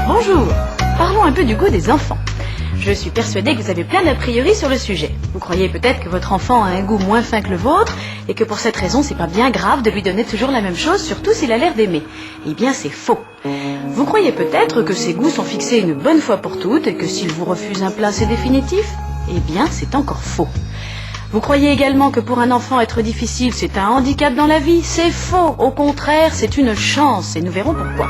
Bonjour, parlons un peu du goût des enfants. Je suis persuadée que vous avez plein d'a priori sur le sujet. Vous croyez peut-être que votre enfant a un goût moins fin que le vôtre et que pour cette raison, c'est pas bien grave de lui donner toujours la même chose, surtout s'il a l'air d'aimer. Eh bien, c'est faux. Vous croyez peut-être que ses goûts sont fixés une bonne fois pour toutes et que s'il vous refuse un plat, c'est définitif. Eh bien, c'est encore faux. Vous croyez également que pour un enfant, être difficile, c'est un handicap dans la vie. C'est faux. Au contraire, c'est une chance et nous verrons pourquoi.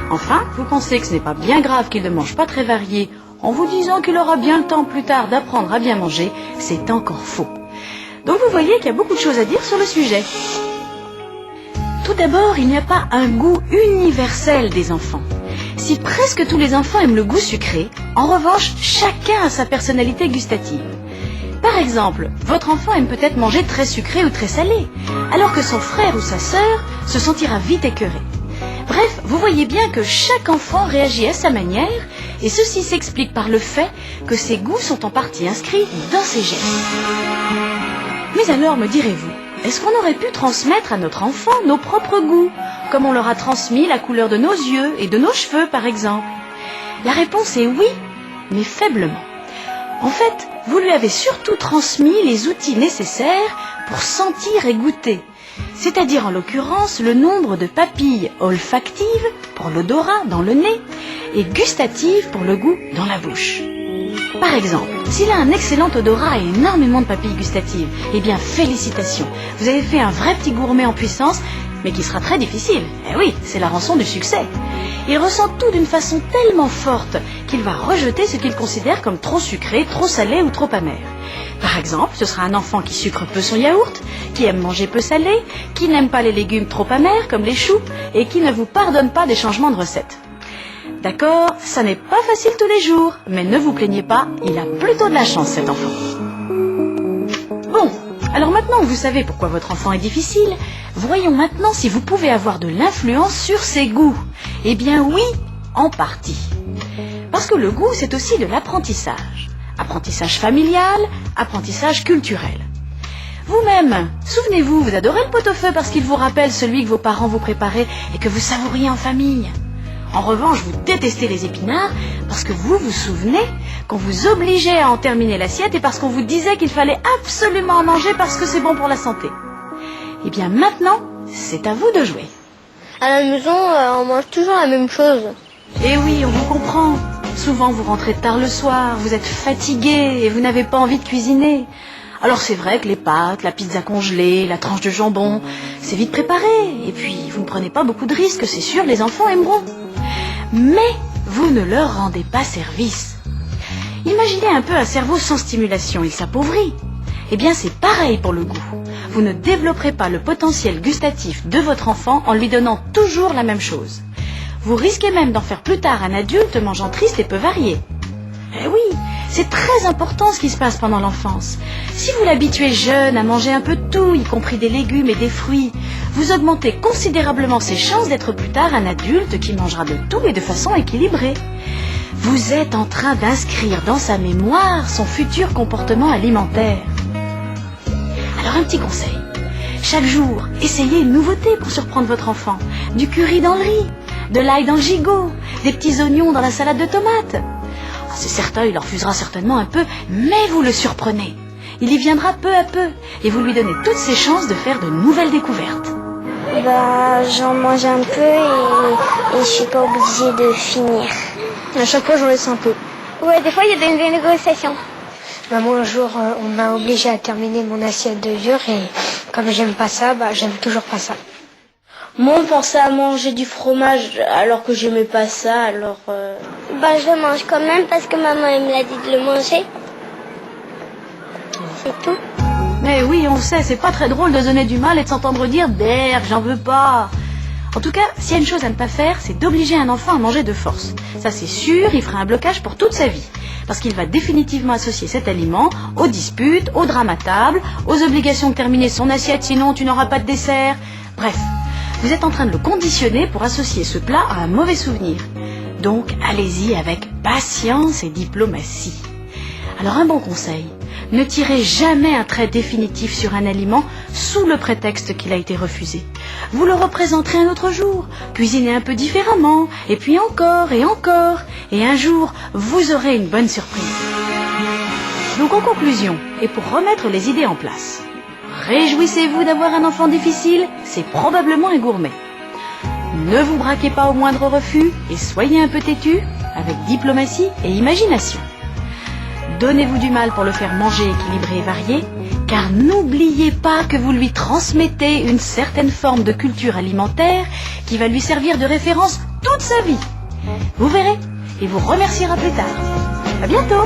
Enfin, vous pensez que ce n'est pas bien grave qu'il ne mange pas très varié en vous disant qu'il aura bien le temps plus tard d'apprendre à bien manger, c'est encore faux. Donc vous voyez qu'il y a beaucoup de choses à dire sur le sujet. Tout d'abord, il n'y a pas un goût universel des enfants. Si presque tous les enfants aiment le goût sucré, en revanche, chacun a sa personnalité gustative. Par exemple, votre enfant aime peut-être manger très sucré ou très salé, alors que son frère ou sa sœur se sentira vite écœuré. Bref, vous voyez bien que chaque enfant réagit à sa manière, et ceci s'explique par le fait que ses goûts sont en partie inscrits dans ses gènes. Mais alors, me direz-vous, est-ce qu'on aurait pu transmettre à notre enfant nos propres goûts, comme on leur a transmis la couleur de nos yeux et de nos cheveux, par exemple? La réponse est oui, mais faiblement. En fait, vous lui avez surtout transmis les outils nécessaires pour sentir et goûter, c'est-à-dire en l'occurrence le nombre de papilles olfactives pour l'odorat dans le nez et gustatives pour le goût dans la bouche. Par exemple, s'il a un excellent odorat et énormément de papilles gustatives, eh bien félicitations, vous avez fait un vrai petit gourmet en puissance, mais qui sera très difficile. Eh oui, c'est la rançon du succès. Il ressent tout d'une façon tellement forte qu'il va rejeter ce qu'il considère comme trop sucré, trop salé ou trop amer. Par exemple, ce sera un enfant qui sucre peu son yaourt, qui aime manger peu salé, qui n'aime pas les légumes trop amers comme les choux et qui ne vous pardonne pas des changements de recettes. D'accord, ça n'est pas facile tous les jours, mais ne vous plaignez pas, il a plutôt de la chance cet enfant. Bon, alors maintenant que vous savez pourquoi votre enfant est difficile, voyons maintenant si vous pouvez avoir de l'influence sur ses goûts. Eh bien oui, en partie. Parce que le goût, c'est aussi de l'apprentissage. Apprentissage familial, apprentissage culturel. Vous-même, souvenez-vous, vous adorez le pot-au-feu parce qu'il vous rappelle celui que vos parents vous préparaient et que vous savouriez en famille. En revanche, vous détestez les épinards parce que vous vous souvenez qu'on vous obligeait à en terminer l'assiette et parce qu'on vous disait qu'il fallait absolument en manger parce que c'est bon pour la santé. Eh bien maintenant, c'est à vous de jouer. À la maison, on mange toujours la même chose. Eh oui, on vous comprend. Souvent, vous rentrez tard le soir, vous êtes fatigué et vous n'avez pas envie de cuisiner. Alors c'est vrai que les pâtes, la pizza congelée, la tranche de jambon, c'est vite préparé. Et puis, vous ne prenez pas beaucoup de risques, c'est sûr, les enfants aimeront. Mais vous ne leur rendez pas service. Imaginez un peu un cerveau sans stimulation, il s'appauvrit. Eh bien, c'est pareil pour le goût. Vous ne développerez pas le potentiel gustatif de votre enfant en lui donnant toujours la même chose. Vous risquez même d'en faire plus tard un adulte mangeant triste et peu varié. Eh oui, c'est très important ce qui se passe pendant l'enfance. Si vous l'habituez jeune à manger un peu de tout, y compris des légumes et des fruits, vous augmentez considérablement ses chances d'être plus tard un adulte qui mangera de tout et de façon équilibrée. Vous êtes en train d'inscrire dans sa mémoire son futur comportement alimentaire. Alors un petit conseil. Chaque jour, essayez une nouveauté pour surprendre votre enfant. Du curry dans le riz, de l'ail dans le gigot, des petits oignons dans la salade de tomates. C'est certain, il en refusera certainement un peu, mais vous le surprenez. Il y viendra peu à peu et vous lui donnez toutes ses chances de faire de nouvelles découvertes. J'en mange un peu et je suis pas obligée de finir. À chaque fois, j'en laisse un peu. Ouais, des fois, il y a des négociations. Moi, un jour, on m'a obligé à terminer mon assiette de viande et comme j'aime pas ça, j'aime toujours pas ça. Moi, on pensait à manger du fromage alors que j'aimais pas ça, alors... Je le mange quand même parce que maman elle me l'a dit de le manger. C'est tout. Mais oui, on sait, c'est pas très drôle de donner du mal et de s'entendre dire « Berg, j'en veux pas ». En tout cas, s'il y a une chose à ne pas faire, c'est d'obliger un enfant à manger de force. Ça c'est sûr, il fera un blocage pour toute sa vie. Parce qu'il va définitivement associer cet aliment aux disputes, aux drames à table, aux obligations de terminer son assiette, sinon tu n'auras pas de dessert. Bref, vous êtes en train de le conditionner pour associer ce plat à un mauvais souvenir. Donc, allez-y avec patience et diplomatie. Alors un bon conseil, Ne tirez jamais un trait définitif sur un aliment sous le prétexte qu'il a été refusé. Vous le représenterez un autre jour, cuisinez un peu différemment, et puis encore, et un jour, vous aurez une bonne surprise. Donc en conclusion, et pour remettre les idées en place, réjouissez-vous d'avoir un enfant difficile, c'est probablement un gourmet. Ne vous braquez pas au moindre refus et soyez un peu têtu, avec diplomatie et imagination. Donnez-vous du mal pour le faire manger équilibré et varié, car n'oubliez pas que vous lui transmettez une certaine forme de culture alimentaire qui va lui servir de référence toute sa vie. Vous verrez, il vous remerciera plus tard. À bientôt!